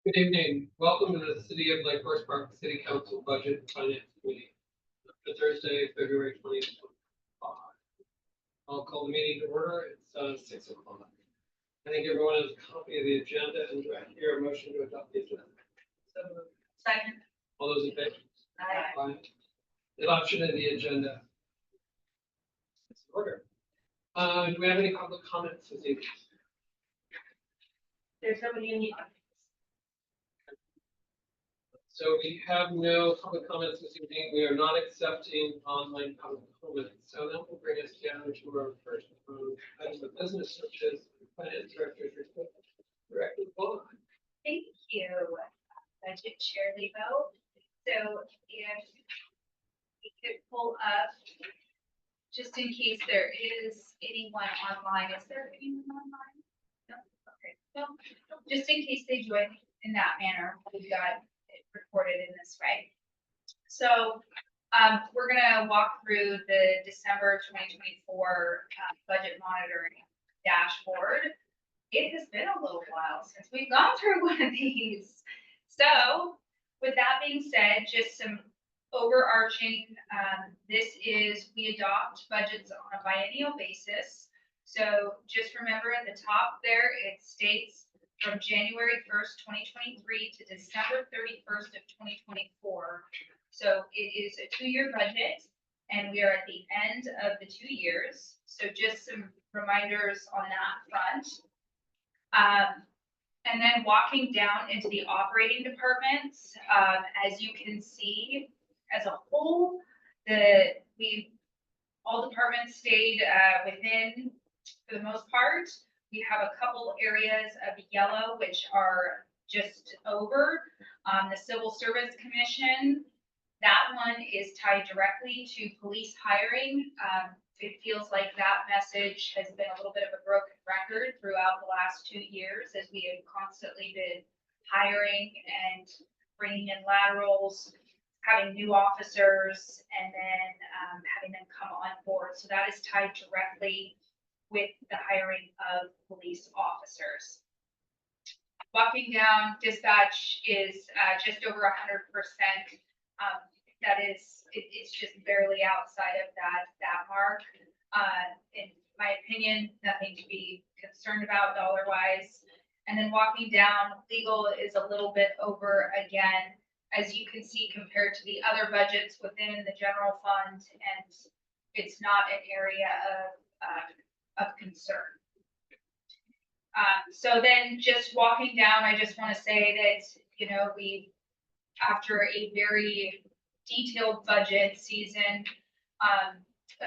Good evening. Welcome to the City of Lake Forest Park City Council Budget and Finance Committee for Thursday, February 2025. I'll call the meeting to order. It's 6 o'clock. I think everyone has a copy of the agenda, and do I hear a motion to adopt the agenda? Second. All those in favor? Aye. Adoption of the agenda. It's in order. Do we have any public comments this evening? There's nobody in the audience. So we have no public comments this evening. We are not accepting online public comments. So that will bring us down to our first item of business, which is Finance Director's report. Director Vaughn. Thank you, Budget Chair Lebo. So if we could pull up, just in case there is anyone online. Is there anyone online? No? Okay. Well, just in case they join in that manner, we've got it recorded in this way. So we're going to walk through the December 2024 budget monitoring dashboard. It has been a little while since we've gone through one of these. So with that being said, just some overarching, we adopt budgets on a biennial basis. So just remember at the top there, it states from January 1st, 2023 to December 31st of 2024. So it is a 2-year budget, and we are at the end of the 2 years. So just some reminders on that front. And then walking down into the operating departments, as you can see, as a whole, all departments stayed within, for the most part. We have a couple areas of yellow, which are just over. The Civil Service Commission, that one is tied directly to police hiring. It feels like that message has been a little bit of a broken record throughout the last 2 years, as we have constantly been hiring and bringing in laterals, having new officers, and then having them come on board. So that is tied directly with the hiring of police officers. Walking down, dispatch is just over 100%. It's just barely outside of that mark. In my opinion, nothing to be concerned about dollar-wise. And then walking down, legal is a little bit over again, as you can see, compared to the other budgets within the general fund, and it's not an area of concern. So then just walking down, I just want to say that, we, after a very detailed budget season, a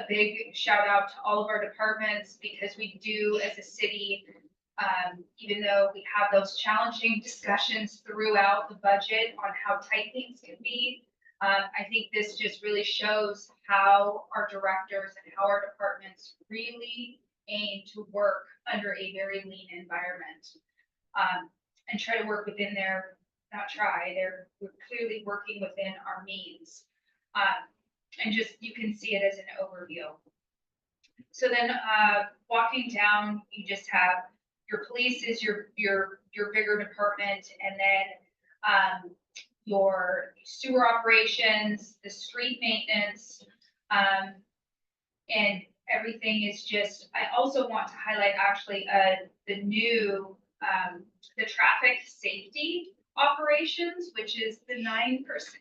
big shout out to all of our departments, because we do as a city, even though we have those challenging discussions throughout the budget on how tight things can be, I think this just really shows how our directors and how our departments really aim to work under a very lean environment, and try to work within we're clearly working within our means. And just, you can see it as an overview. So then walking down, you just have your police is your bigger department, and then your sewer operations, the street maintenance, and everything is just, I also want to highlight actually the new, the traffic safety operations, which is the 9% just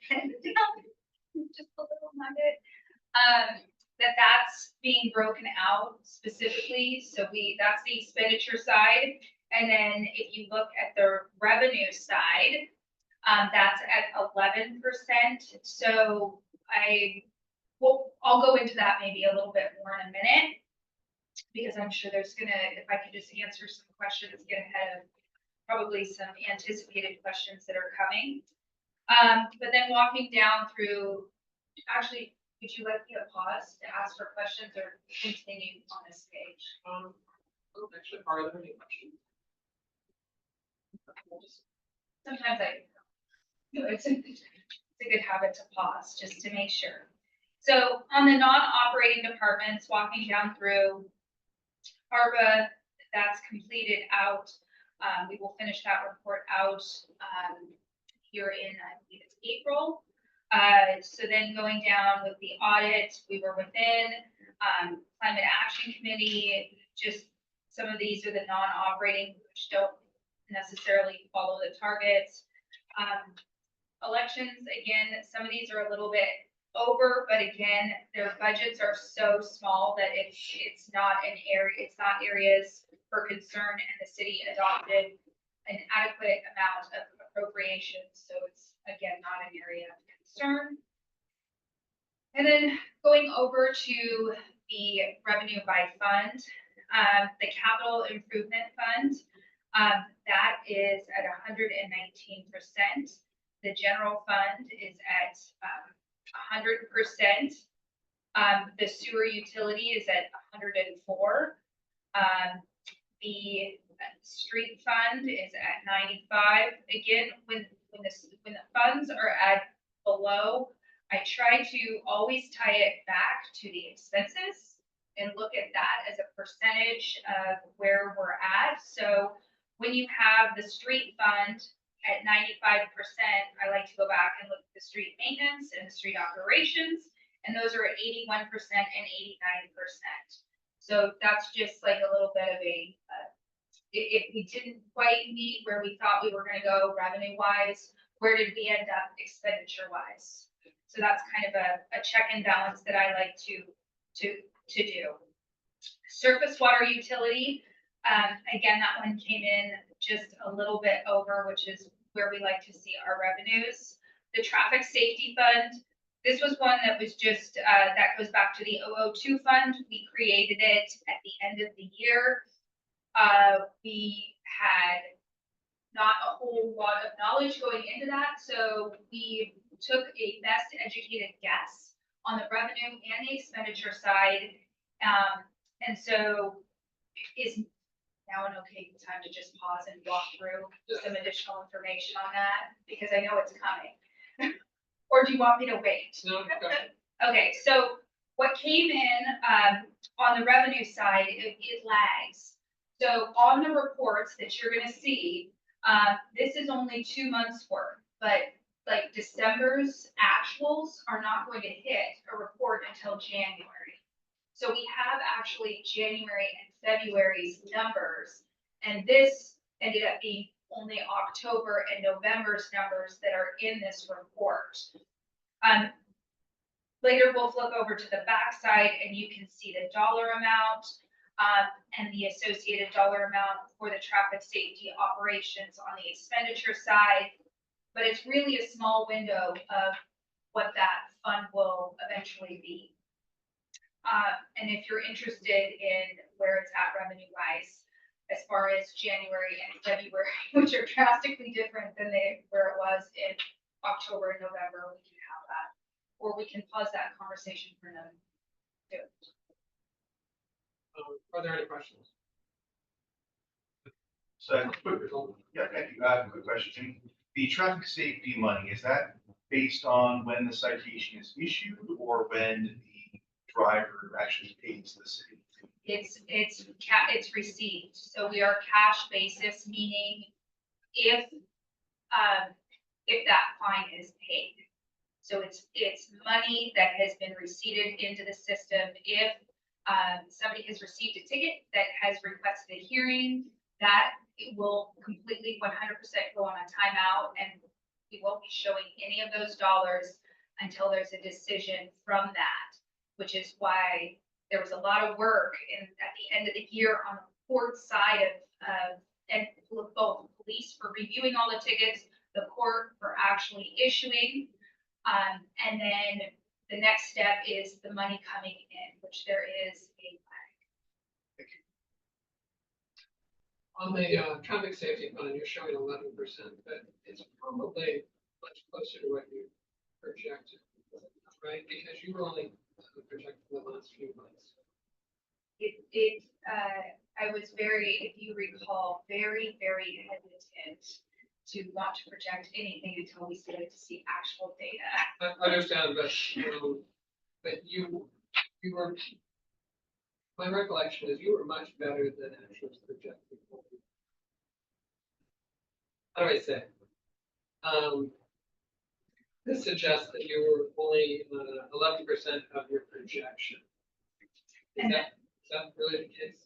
a little nugget, that's being broken out specifically. So that's the expenditure side. And then if you look at the revenue side, that's at 11%. So I'll go into that maybe a little bit more in a minute, because I'm sure there's if I could just answer some questions, get ahead of probably some anticipated questions that are coming. But then walking down through, actually, would you like me to pause to ask for questions or continue on this page? Actually, are there any questions? Sometimes it's a good habit to pause just to make sure. So on the non-operating departments, walking down through ARPA, that's completed out. We will finish that report out here in, I believe it's April. So then going down with the audit, we were within, Climate Action Committee, just some of these are the non-operating, which don't necessarily follow the targets. Elections, again, some of these are a little bit over, but again, their budgets are so small that it's not areas for concern, and the city adopted an adequate amount of appropriations, so it's again not an area of concern. And then going over to the revenue by fund, the capital improvement fund, that is at 119%. The general fund is at 100%. The sewer utility is at 104. The street fund is at 95. Again, when the funds are at below, I try to always tie it back to the expenses and look at that as a percentage of where we're at. So when you have the street fund at 95%, I like to go back and look at the street maintenance and the street operations, and those are at 81% and 89%. So that's just like a little bit of a, if we didn't quite meet where we thought we were gonna go revenue-wise, where did we end up expenditure-wise? So that's kind of a check and balance that I like to do. Surface water utility, again, that one came in just a little bit over, which is where we like to see our revenues. The traffic safety fund, this was one that was just, that goes back to the 002 fund. We created it at the end of the year. We had not a whole lot of knowledge going into that, so we took a best educated guess on the revenue and the expenditure side. And so is now an okay time to just pause and walk through some additional information on that, because I know it's coming. Or do you want me to wait? No, Okay, so what came in on the revenue side, it lags. So on the reports that you're gonna see, this is only 2 months worth, but like December's actuals are not going to hit a report until January. So we have actually January and February's numbers, and this ended up being only October and November's numbers that are in this report. Later we'll flip over to the backside and you can see the dollar amount and the associated dollar amount for the traffic safety operations on the expenditure side. But it's really a small window of what that fund will eventually be. And if you're interested in where it's at revenue-wise, as far as January and February, which are drastically different than where it was in October and November, we can have that. Or we can pause that conversation for another. Are there any questions? So, yeah, thank you. Quick question. The traffic safety money, is that based on when the citation is issued or when the driver actually pays the city? It's received. So we are cash basis, meaning if that fine is paid. So it's money that has been receipted into the system. If somebody has received a ticket that has requested a hearing, that it will completely 100% go on a timeout, and we won't be showing any of those dollars until there's a decision from that, which is why there was a lot of work at the end of the year on the court side of and both police for reviewing all the tickets, the court for actually issuing, and then the next step is the money coming in, which there is a lag. On the traffic safety fund, you're showing 11%, but it's probably much closer to what you projected, right? Because you were only projecting the last few months. I was very, if you recall, very, very hesitant to want to project anything until we started to see actual data. I understand, but you were, my recollection is you were much better than actually projected. how do I say? This suggests that you were only 11% of your projection. Is that really the case?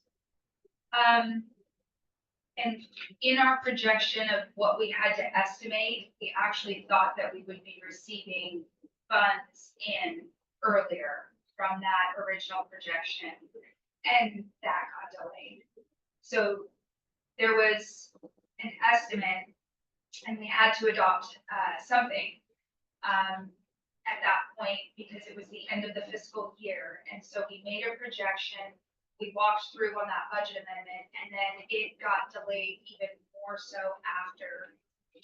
And in our projection of what we had to estimate, we actually thought that we would be receiving funds in earlier from that original projection, and that got delayed. So there was an estimate, and we had to adopt something at that point because it was the end of the fiscal year. And so we made a projection. We walked through on that budget amendment, and then it got delayed even more so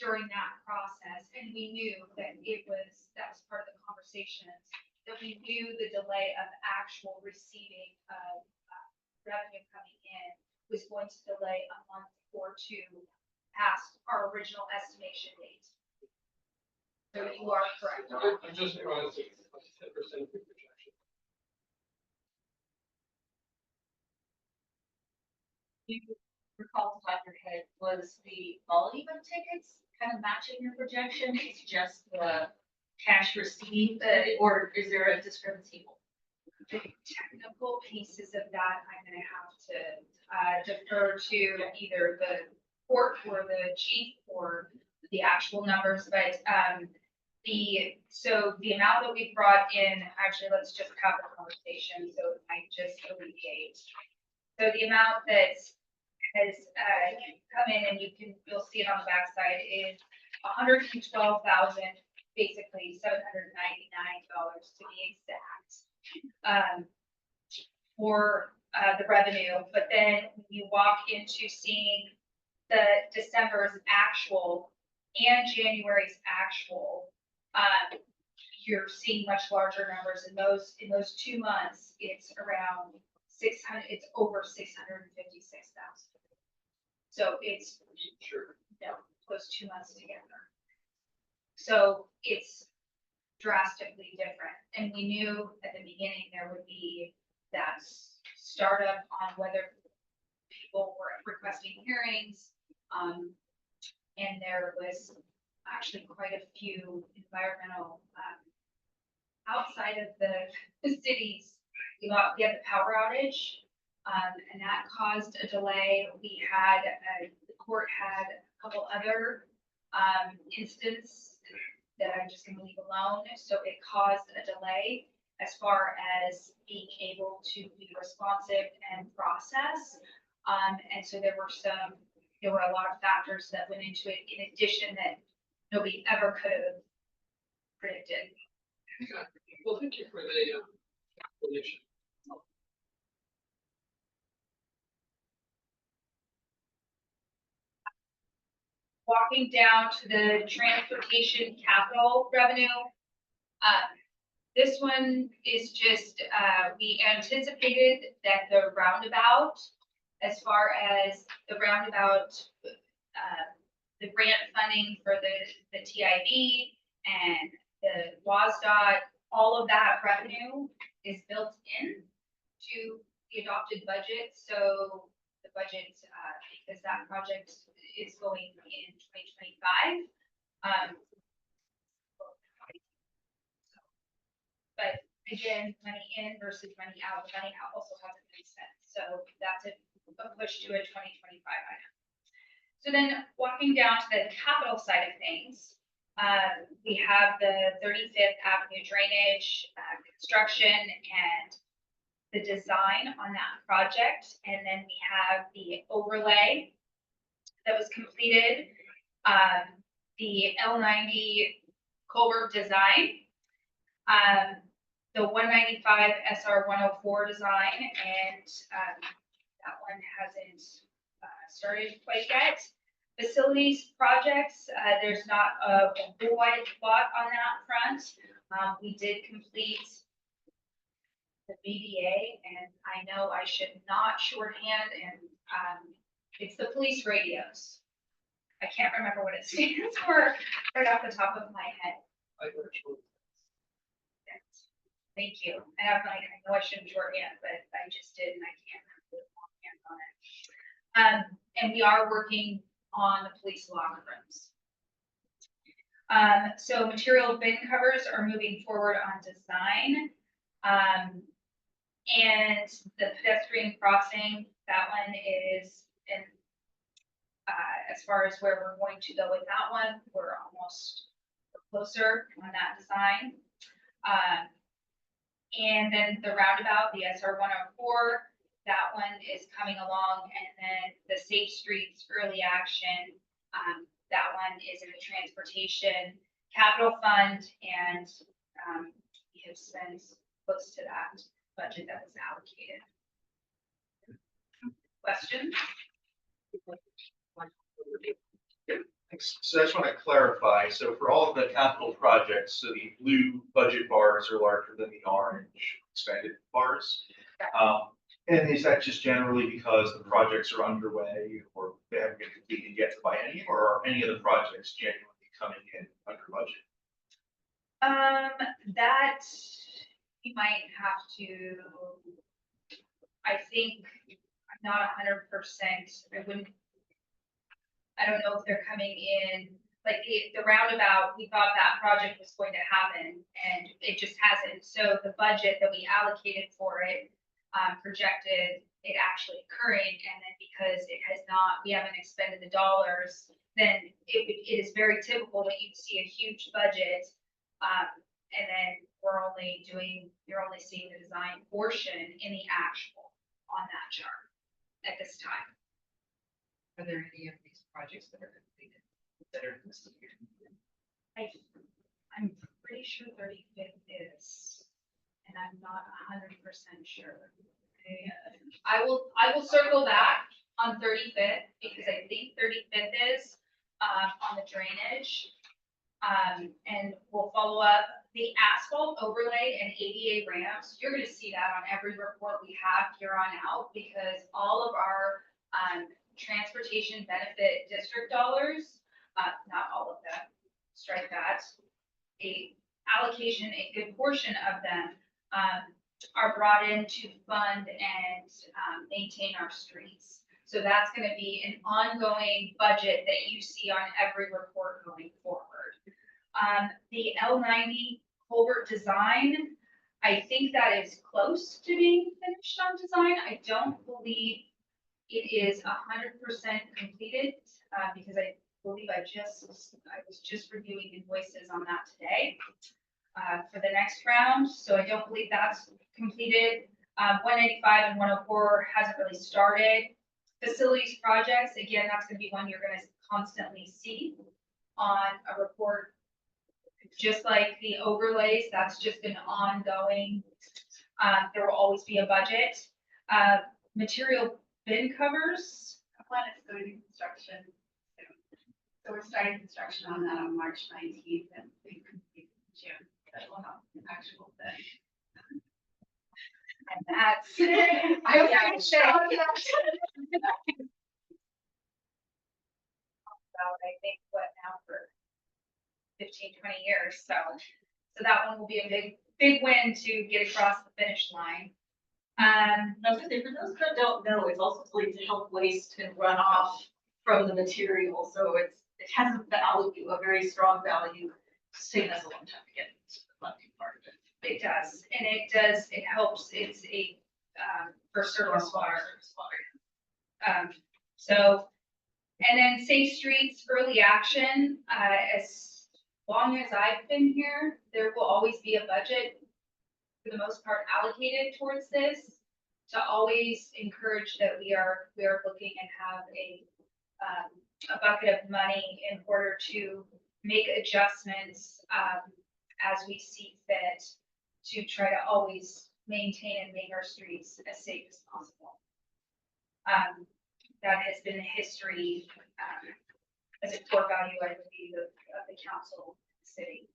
during that process. And we knew that that was part of the conversations, that we knew the delay of actual receiving of revenue coming in was going to delay a month or two past our original estimation date. So you are correct. I'm just surprised it's 10% of your projection. You recall off your head, was the volume of tickets kind of matching your projection? It's just the cash received, or is there a discrepancy? The technical pieces of that, I'm gonna have to defer to either the court or the chief or the actual numbers, but the amount that we brought in, actually, let's just have a conversation, so it might just alleviate. So the amount that has come in, and you'll see it on the backside, is $112,000, basically $799 to be exact, for the revenue. But then when you walk into seeing the December's actual and January's actual, you're seeing much larger numbers in those 2 months. It's around 600. It's over 656,000. So it's Sure. those 2 months together. So it's drastically different. And we knew at the beginning there would be that startup on whether people were requesting hearings. And there was actually quite a few environmental, outside of the cities. We had the power outage, and that caused a delay. The court had a couple other instances that I'm just gonna leave alone. So it caused a delay as far as being able to be responsive and process. And so there were a lot of factors that went into it, in addition that nobody ever could have predicted. Okay. Well, thank you for the explanation. Walking down to the transportation capital revenue. This one is just, we anticipated that the roundabout, as far as the roundabout, the grant funding for the TIV and the WASDOT, all of that revenue is built in to the adopted budget. So the budget, because that project is going in 2025. But again, money in versus money out. The money out also hasn't been spent. So that's a push to a 2025 item. So then walking down to the capital side of things, we have the 35th Avenue drainage construction and the design on that project. And then we have the overlay that was completed, the L90 culvert design, the 195 SR 104 design, and that one hasn't started quite yet. Facilities projects, there's not a whole wide lot on that front. We did complete the BDA, and I know I should not shorthand, and it's the police radios. I can't remember what it stands for right off the top of my head. Thank you. And I'm like, I know I shouldn't shorthand, but I just did, and I can't remember the longhand on it. And we are working on the police locker rooms. So material bin covers are moving forward on design. And the pedestrian crossing, that one is in, as far as where we're going to go with that one, we're almost closer on that design. And then the roundabout, the SR 104, that one is coming along, and then the Safe Streets Early Action, that one is in the Transportation Capital Fund, and we have spent close to that budget that was allocated. Questions? So I just want to clarify, so for all of the capital projects, so the blue budget bars are larger than the orange expanded bars. And is that just generally because the projects are underway or they haven't been completed yet to buy any, or are any of the projects genuinely coming in under budget? That you might have to, I think, I'm not 100%, I don't know if they're coming in, like the roundabout, we thought that project was going to happen and it just hasn't. So the budget that we allocated for it, projected it actually occurring, and then because it has not, we haven't expended the dollars, then it is very typical that you'd see a huge budget, and then you're only seeing the design portion in the actual on that chart at this time. Are there any of these projects that are completed that are listed here? I'm pretty sure 35th is, and I'm not 100% sure. I will circle back on 35th because I think 35th is on the drainage. And we'll follow up the asphalt overlay and ADA ramps. You're going to see that on every report we have here on out because all of our transportation benefit district dollars, not all of them, strike that, a good portion of them are brought in to fund and maintain our streets. So that's going to be an ongoing budget that you see on every report going forward. The L90 culvert design, I think that is close to being finished on design. I don't believe it is 100% completed because I believe I was just reviewing invoices on that today for the next round. So I don't believe that's completed. 195 and 104 hasn't really started. Facilities projects, again, that's going to be one you're going to constantly see on a report. Just like the overlays, that's just an ongoing, there will always be a budget. Material bin covers. One is going to construction soon. So we're starting construction on that on March 19th and we complete in June. That will have an actual thing. And that's. I think what now for 15, 20 years. So that one will be a big win to get across the finish line. I was gonna say, for those that don't know, it's also going to help waste and runoff from the material. So it has a value, a very strong value. It's taken us a long time to get to the funding part of it. It does, and it helps. It's a for surface water. So, and then Safe Streets Early Action. As long as I've been here, there will always be a budget for the most part allocated towards this to always encourage that we are looking and have a bucket of money in order to make adjustments as we see fit to try to always maintain and make our streets as safe as possible. That has been the history as a core value, I believe, of the council, city.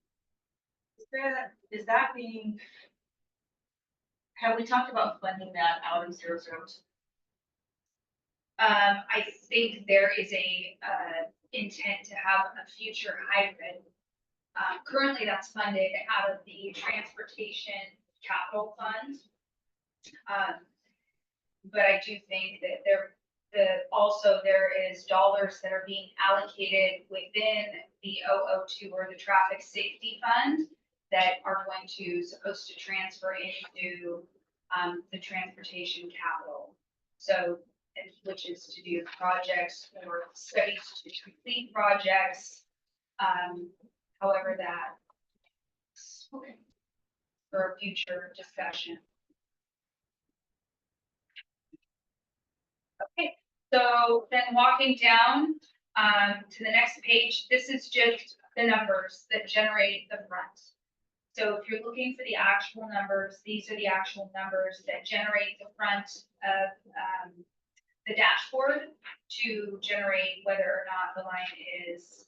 Is that being, have we talked about funding that out of 002? I think there is a intent to have a future hybrid. Currently, that's funded out of the transportation capital fund. But I do think that also there is dollars that are being allocated within the 002 or the traffic safety fund that are supposed to transfer into the transportation capital. So, which is to do projects or studies to complete projects, however that for a future discussion. Okay, so then walking down to the next page, this is just the numbers that generate the front. So if you're looking for the actual numbers, these are the actual numbers that generate the front of the dashboard to generate whether or not the line is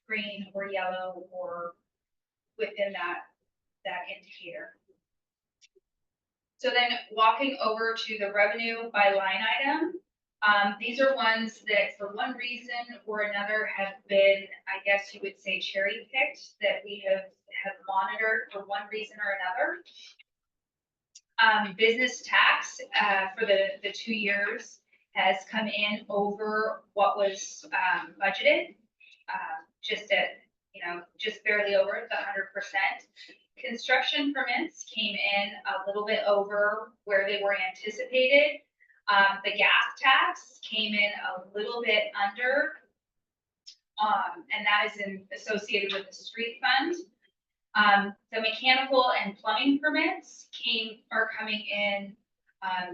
green or yellow or within that indicator. So then walking over to the revenue by line item, these are ones that for one reason or another have been, I guess you would say, cherry picked, that we have monitored for one reason or another. Business tax for the 2 years has come in over what was budgeted, just barely over the 100%. Construction permits came in a little bit over where they were anticipated. The gas tax came in a little bit under, and that is associated with the street fund. The mechanical and plumbing permits are coming in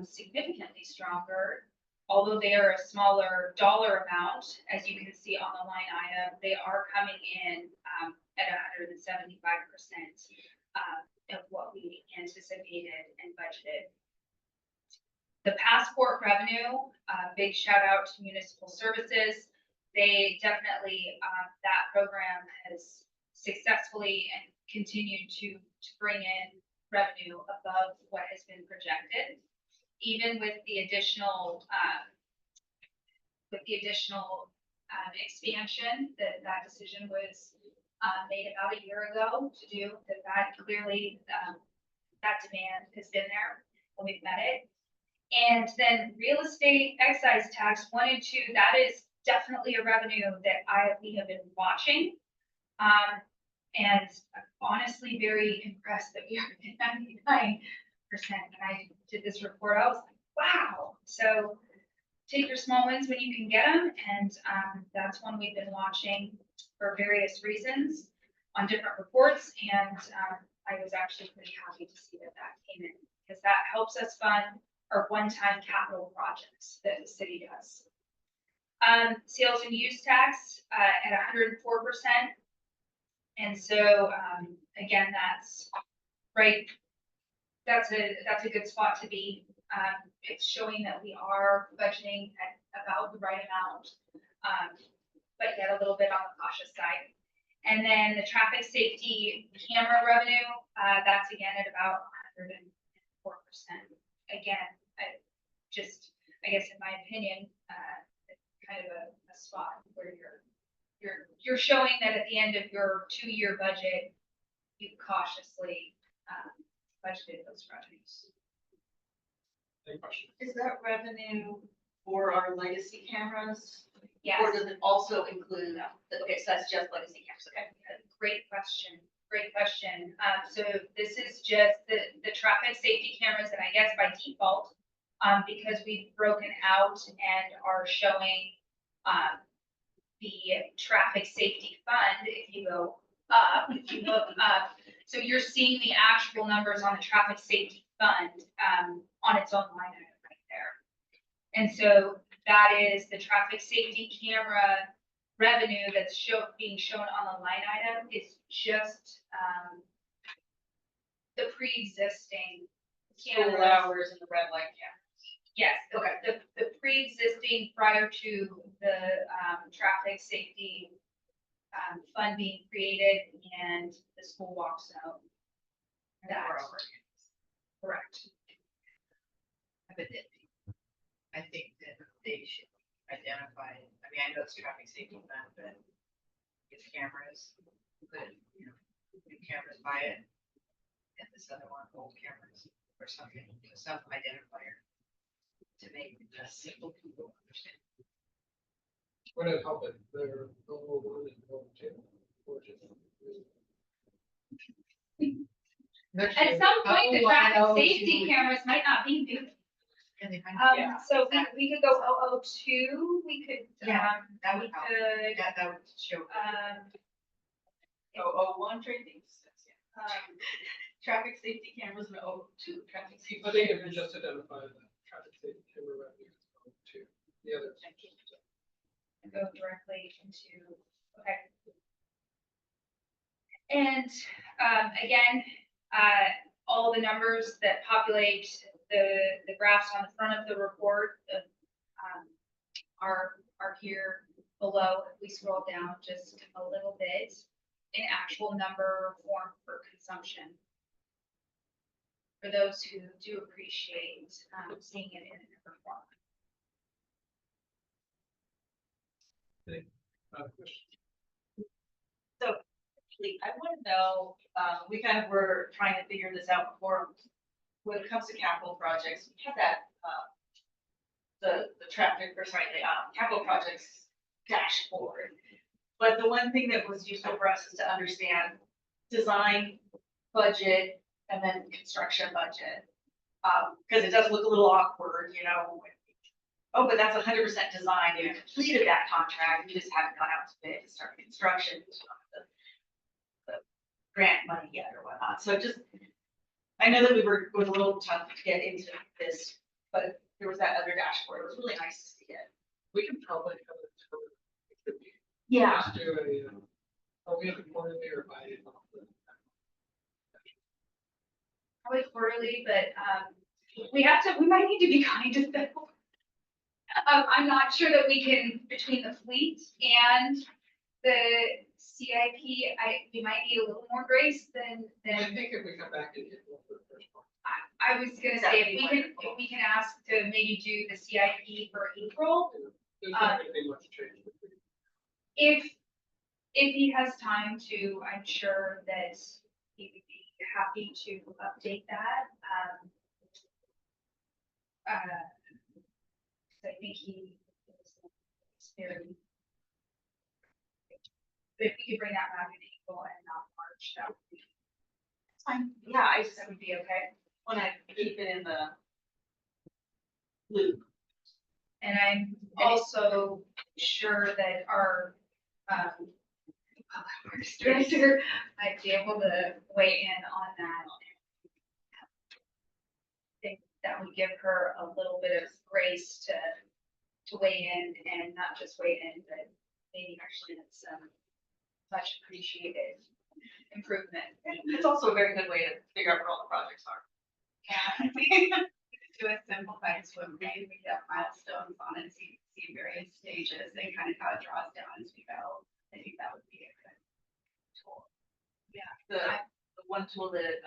significantly stronger, although they are a smaller dollar amount, as you can see on the line item. They are coming in at 175% of what we anticipated and budgeted. The passport revenue, big shout out to municipal services. They definitely, that program has successfully and continued to bring in revenue above what has been projected. Even with the additional expansion that decision was made about a year ago to do, that clearly that demand has been there and we've met it. And then real estate excise tax 1 and 2, that is definitely a revenue that we have been watching. And honestly, very impressed that we are at 99%. And I did this report, I was like, wow. So take your small wins when you can get them. And that's one we've been watching for various reasons on different reports. And I was actually pretty happy to see that came in, because that helps us fund our one-time capital projects that the city does. Sales and use tax at 104%. And so, again, that's right. That's a good spot to be. It's showing that we are budgeting at about the right amount, but yet a little bit on the cautious side. And then the traffic safety camera revenue, that's again at about 104%. Again, I guess in my opinion, kind of a spot where you're showing that at the end of your 2-year budget, you cautiously budgeted those revenues. Any questions? Is that revenue for our legacy cameras? Yes. Or does it also include, okay, so that's just legacy cameras, okay? Great question. Great question. So this is just the traffic safety cameras, and I guess by default, because we've broken out and are showing the traffic safety fund, if you look up, so you're seeing the actual numbers on the traffic safety fund on its own line item right there. And so that is the traffic safety camera revenue that's being shown on the line item. Is just the pre-existing School cameras. hours and the red light cameras. Yes, the pre-existing prior to the traffic safety fund being created and the school walk zone. Correct. I think that they should identify, I mean, I know it's traffic safety fund, but it's cameras, put, new cameras by it. And this other one, old cameras or something, some identifier. to make the simple people understand. Would it help if they're Goal 1 and Goal 2? Or just- Next At year, some point, the Oh, traffic wow. safety cameras might not be new. And they kind Yeah. So we could go 002, we could, Yeah, that we would help. could, that would show. Oh, one training. um, Traffic safety cameras and two traffic safety. I think if we cameras. just identify the traffic safety camera revenue as Goal 2, the other. go directly into, okay. And, again, all the numbers that populate the graphs on the front of the report, are here below. If we scroll down just a little bit, in actual number form for consumption. For those who do appreciate, seeing it in a number form. I want to know, we kind of were trying to figure this out before, when it comes to capital projects, we have that, the traffic, or sorry, the, capital projects dashboard. But the one thing that was useful for us is to understand design, budget, and then construction budget. Because it does look a little awkward, you know. Oh, but that's 100% design, you completed that contract, you just haven't gone out to bid to start construction. You don't have the grant money yet or whatnot, so just, I know that it was a little tough to get into this, but there was that other dashboard, it was really nice to see it. We can probably have it. Yeah. Just do we have a quarterly or bi-annual? Probably quarterly, but, we might need to be kind to them. I'm not sure that we can, between the fleet and the CIP, we might need a little more grace than, I think if we come back and get one for the first one. I was gonna say, if we can ask to maybe do the CIP for April, There's not gonna be much change. if he has time to, I'm sure that he would be happy to update that. I think he is very. If we could bring that back in April and not March, that would be, Fine. Yeah, I just that would be okay. want to keep it in the loop. And I'm also sure that our, director might be able to weigh in on that. I think that would give her a little bit of grace to weigh in, and not just weigh in, but maybe actually some much appreciated improvement. It's also a very good way to figure out where all the projects are. Yeah. Do a simplified swim lane, we have milestones on it, see various stages and kind of how it draws down as we go. I think that would be a good tool. The one tool that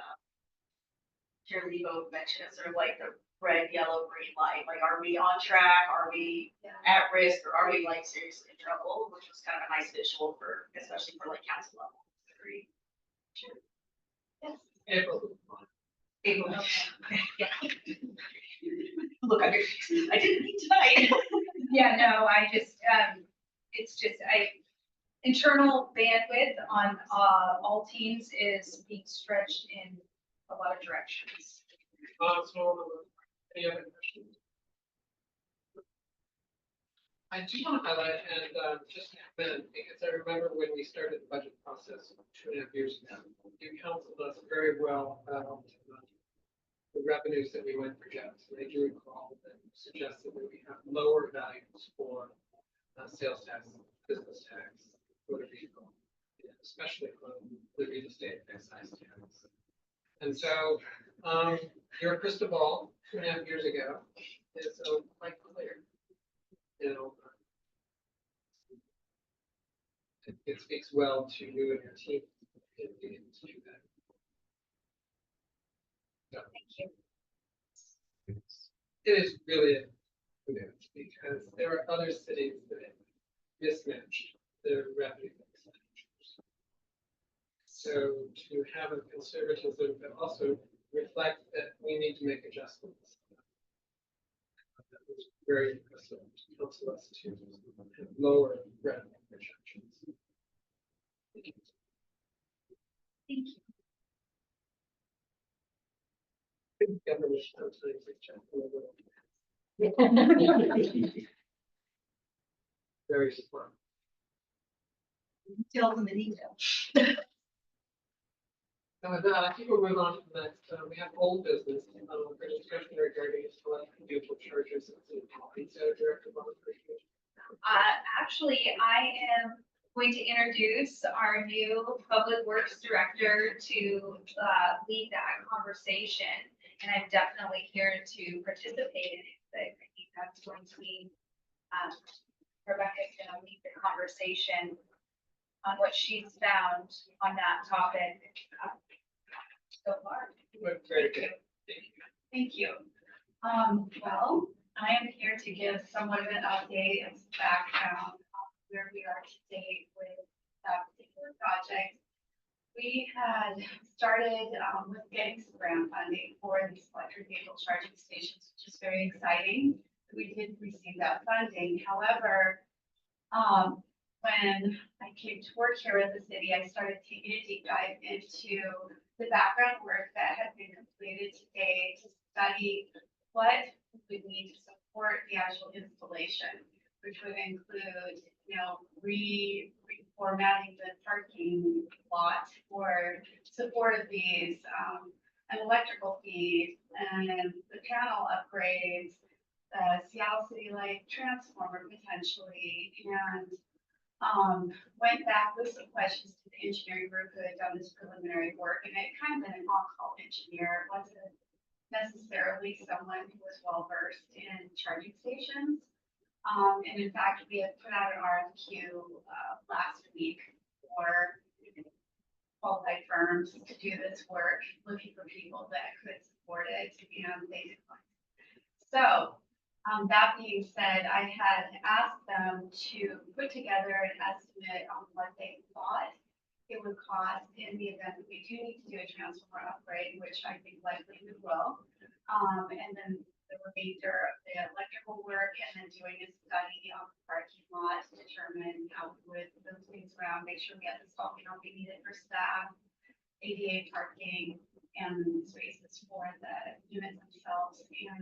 Chair Lebo mentioned is sort of like the red, yellow, green light. Like, are we on track? Are we at risk? Or are we like seriously in trouble? Which was kind of a nice visual for, especially for like council level. Agree. April. will be fine. April. Yeah. Look, I didn't mean tonight. Yeah, no, I just, it's just, internal bandwidth on, all teams is being stretched in a lot of directions. So, any other questions? I do want to highlight, and just then, because I remember when we started the budget process 2.5 years ago, you counseled us very well about the revenues that we might project. And I do recall that you suggested that we have lower values for sales tax, business tax, motor vehicle, especially from the real estate excise tax. And so your crystal ball 2.5 years ago is quite clear. You know, it speaks well to you and your team in being able to do that. So Thank you. it is really a advantage because there are other cities that have mismatched their revenue expenditures. So to have a conservatism, but also reflect that we need to make adjustments. very impressive. Council us to have lower revenue projections. Thank you. Thank you. Big government sometimes they check a little. Very smart. Details in the detail. And with that, I think we'll move on to the next, we have old business, for discussion regarding select vehicle chargers and city hall. So Director Bonner. Actually, I am going to introduce our new Public Works Director to lead that conversation. And I'm definitely here to participate in it, but I think that's going to be, Rebecca's gonna lead the conversation on what she's found on that topic so far. Very good. Thank you. Thank you. Well, I am here to give somewhat of an update and some background on where we are today with that particular project. We had started with getting some grant funding for these electric vehicle charging stations, which is very exciting. We did receive that funding. However, when I came to work here at the city, I started taking a deep dive into the background work that had been completed today to study what we need to support the actual installation, which would include, reformatting the parking lot for support of these, an electrical feed and the panel upgrades, the Seattle City Light transformer potentially, and went back with some questions to the engineering group who had done this preliminary work, and it kind of been an on-call engineer. It wasn't necessarily someone who was well versed in charging stations. And in fact, we had put out an RFQ last week for qualified firms to do this work, looking for people that could support it, and they declined. So, that being said, I had asked them to put together an estimate on what they thought it would cost in the event that we do need to do a transformer upgrade, which I think likely we will. And then the remainder of the electrical work, and then doing a study on the parking lot to determine how we would move things around, make sure we have the salt we needed for staff, ADA parking, and spaces for the units themselves. And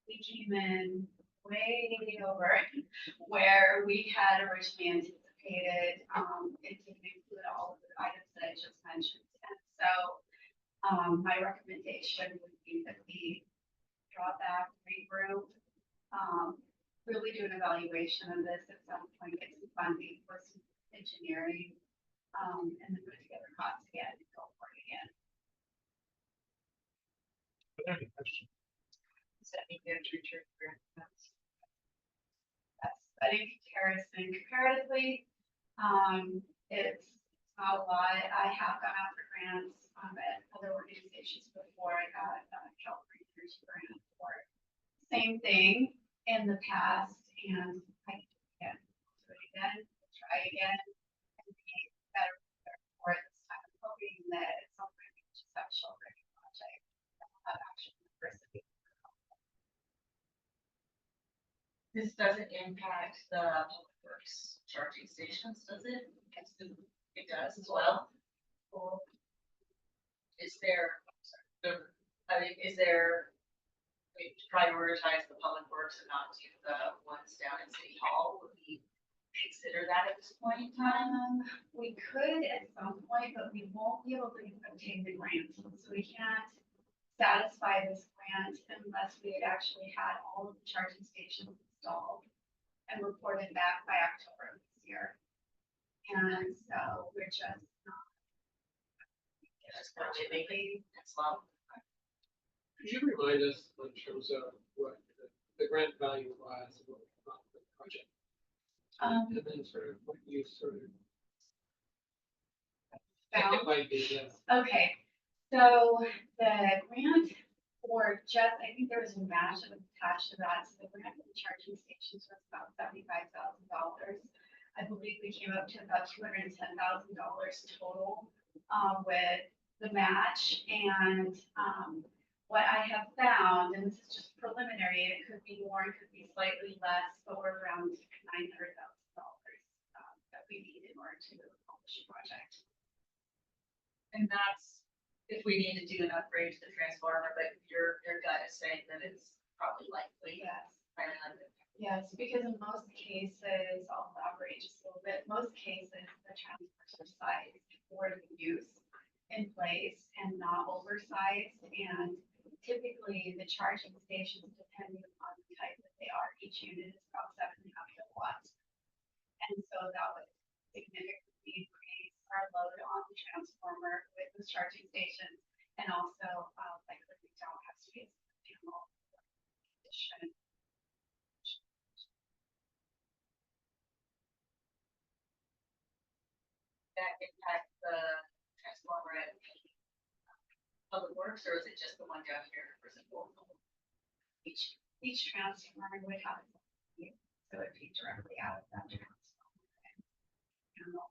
we came in way over where we had originally anticipated. It didn't include all of the items that I just mentioned. And so my recommendation would be that we draw back, regroup, really do an evaluation of this at some point, get some funding for some engineering, and then put together costs again and go for it again. Any questions? Does that mean we have to return grant funds? Yes, I think comparatively, it's not a lot. I have gone out for grants at other organizations before. I got a California Energy grant for same thing in the past, and I can do it again, try again, and be better prepared for it this time. I'm hoping that at some point we can just have a shovel-ready project that will have actual diversity. This doesn't impact the public works charging stations, does it? It does as well. Or is there, we prioritize the public works and not do the ones down in City Hall? Would we consider that at this point in time? We could at some point, but we won't be able to obtain the grant. So we can't satisfy this grant unless we had actually had all of the charging stations installed and reported back by October of this year. And so we're just not. It's low. Could you remind us in terms of what the grant value was, what we thought for the project? And then sort of what you sort of think it might be, yes. Okay, so the grant for just, I think there was a match that was attached to that. So the grant for the charging stations was about $75,000. I believe we came up to about $210,000 total with the match. And what I have found, and this is just preliminary, it could be more, it could be slightly less, but we're around $900,000 that we need in order to accomplish the project. And that's if we need to do an upgrade to the transformer, but your gut is saying that it's probably likely. Yes. higher than that. Yes, because in most cases, I'll elaborate just a little bit, most cases, the transfer size for the use in place and not oversized. And typically the charging stations, depending upon the type that they are, each unit is about 7.5 kilowatts. And so that would significantly increase our load on the transformer with the charging stations. And also, likely we don't have space for panel addition. That impact the transformer at Public Works, or is it just the one down here for simple? Each transformer would have its own view, so it'd be directly out of that transformer. Panel.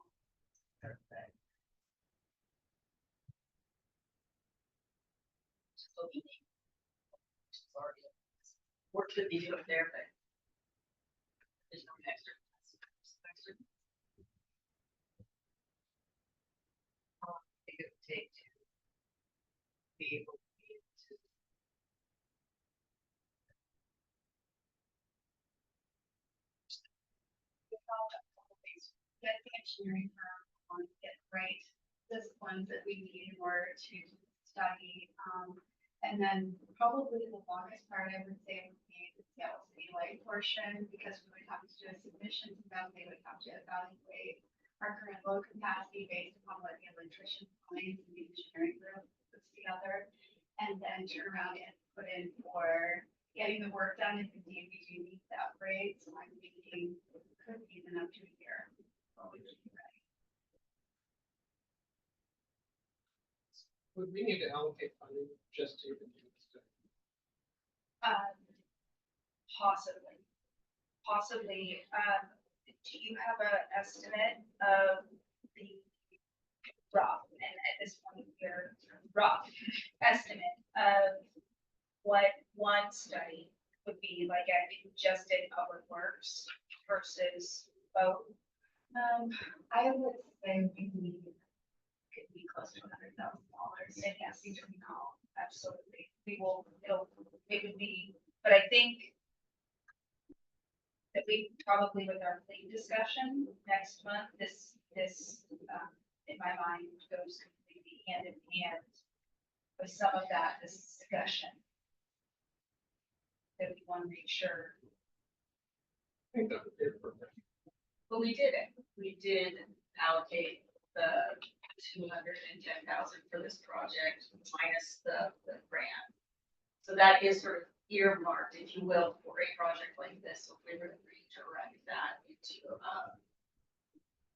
So we need. Already. Work could be doing there, but there's no extra. How long do you think it would take to be able to Get the engineering firm on get right disciplines that we need in order to study. And then probably the longest part I would say would be the Seattle City Light portion, because we would have to do a submission to them. They would have to evaluate our current load capacity based upon what the electrician finds and the engineering group puts together. And then turn around and put in for getting the work done if indeed we do need that rate. So I'm thinking it could be even up to a year. Probably should be ready. Would we need to allocate funding just to even do this stuff? Possibly, do you have an estimate of the rough, and at this point, your rough estimate of what one study would be like at just in Public Works versus both? I would say we could be close to $100,000. And yes, no, absolutely, we will, it would be, but I think that we probably with our fleet discussion next month, this, in my mind, goes completely hand in hand with some of that discussion. That we want to make sure. I think that would be perfect. But we did it. We did allocate the 210,000 for this project minus the grant. So that is sort of earmarked, if you will, for a project like this. So if we were to redirect that into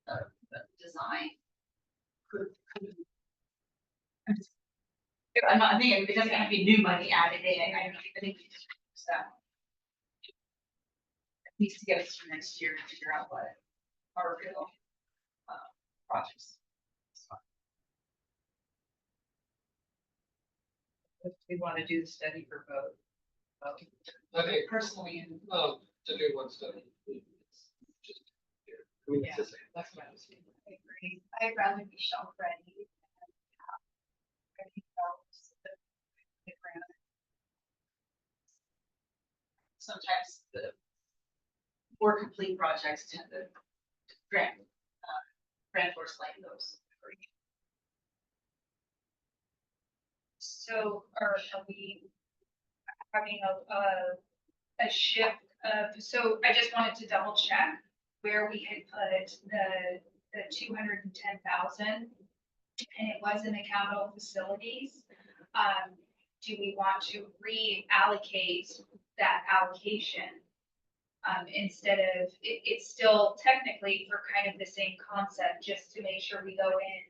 a design. I'm not thinking it doesn't have to be new money added in. I think we just use that. At least to get us through next year to figure out what our real projects. if we want to do the study for both? I think, Personally, and to do one study, it's just, I mean, it's the same. That's what I was thinking. I agree. I'd rather be shelf ready. And have ready to go so that the grant. sometimes the more complete projects tend to grant force like those. So are we having a shift of, so I just wanted to double check where we had put the 210,000. And it was in the capital facilities. Do we want to reallocate that allocation? Instead of, it's still technically for kind of the same concept, just to make sure we go in.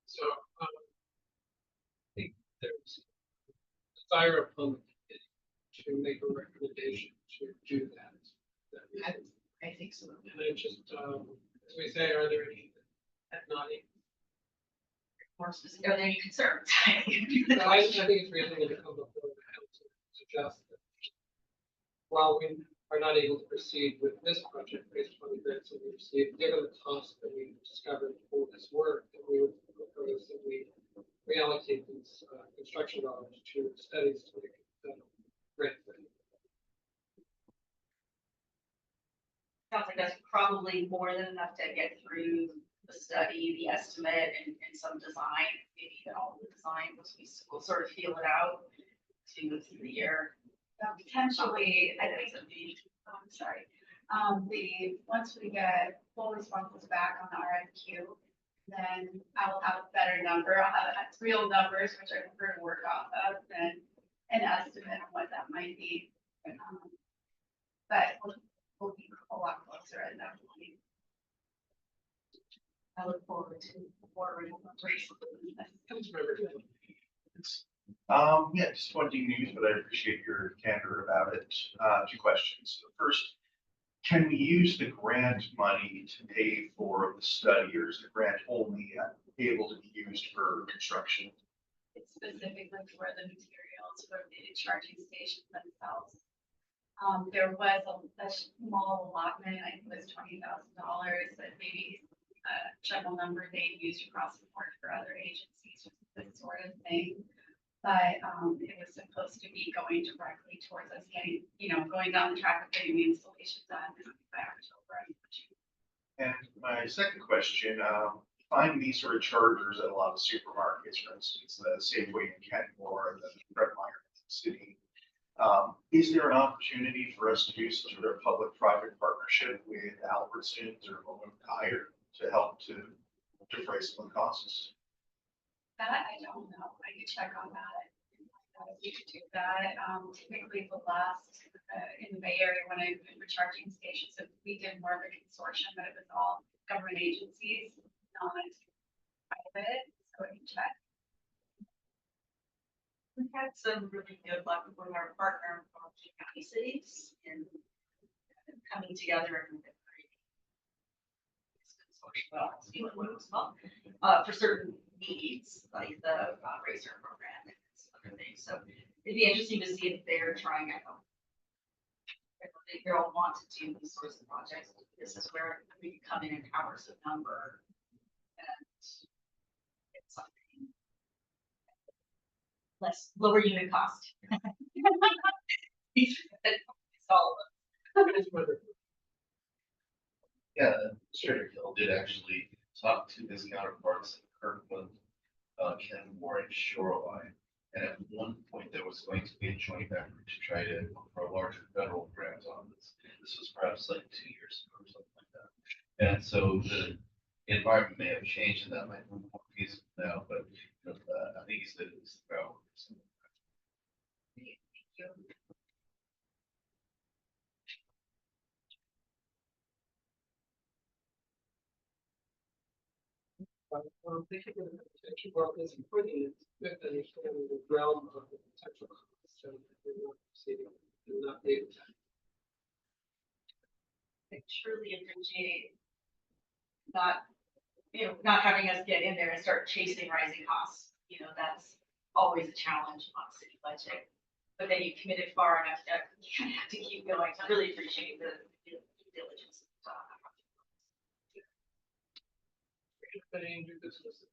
So, I think there's desire upon the committee to make a recommendation to do that. I think so. And then just, as we say, are there any, not any more specific, are there any concerns? I think it's reasonable to come before the council to suggest that while we are not able to proceed with this project based on the grants that we received, given the cost that we discovered for this work, that we would propose that we reallocate these construction dollars to studies to make the grant. Sounds like that's probably more than enough to get through the study, the estimate, and some design, maybe even all the design, we'll sort of feel it out to the year. Potentially, I think, I'm sorry, once we get full responses back on the RFQ, then I will have a better number, I'll have real numbers, which I prefer to work off of, than an estimate on what that might be. But we'll be a lot closer at that point. I look forward to more Yeah, disappointing news, but I appreciate your candor about it. Two questions. First, can we use the grant money to pay for the study, or is the grant only able to be used for construction? It's specifically for the materials for the charging stations themselves. There was a small allotment, I think it was $20,000, that maybe a general number they used across the board for other agencies, this sort of thing. But it was supposed to be going directly towards us getting, going down the track of getting the installation done by October. And my second question, find these sort of chargers at a lot of supermarkets, for instance, the Safeway in Kenmore, the Fred Meyer in the city. Is there an opportunity for us to do some sort of public-private partnership with Albertsons or Moment Tire to help to defray some of the costs? That I don't know. I could check on that. You could do that. Typically the last, in the Bay Area, when I went for charging stations, so we did more of a consortium, but it was all government agencies, not private, so I can check. We've had some really good luck with our partner from county cities in coming together and creating this consortium for certain needs, like the racer program and some other things. So it'd be interesting to see if they're trying out. If they all want to do these sorts of projects, this is where we can come in and cover some number and get something lower unit cost. It's all of them. Yeah, Strayer Hill did actually talk to his counterparts in Kirkland, Kenmore, and Shoreline. And at one point, there was going to be a joint effort to try to look for a larger federal grant on this. This was perhaps like 2 years ago or something like that. And so the environment may have changed, and that might be more feasible now. But I think it's the ground. Thank you. Thank you for the presentation. Well, it's important to understand the realm of the potential costs and we want to see and not be able to. I truly appreciate not having us get in there and start chasing rising costs. That's always a challenge on a city budget. But then you committed far enough that you kind of have to keep going. So I really appreciate the due diligence. Any new business?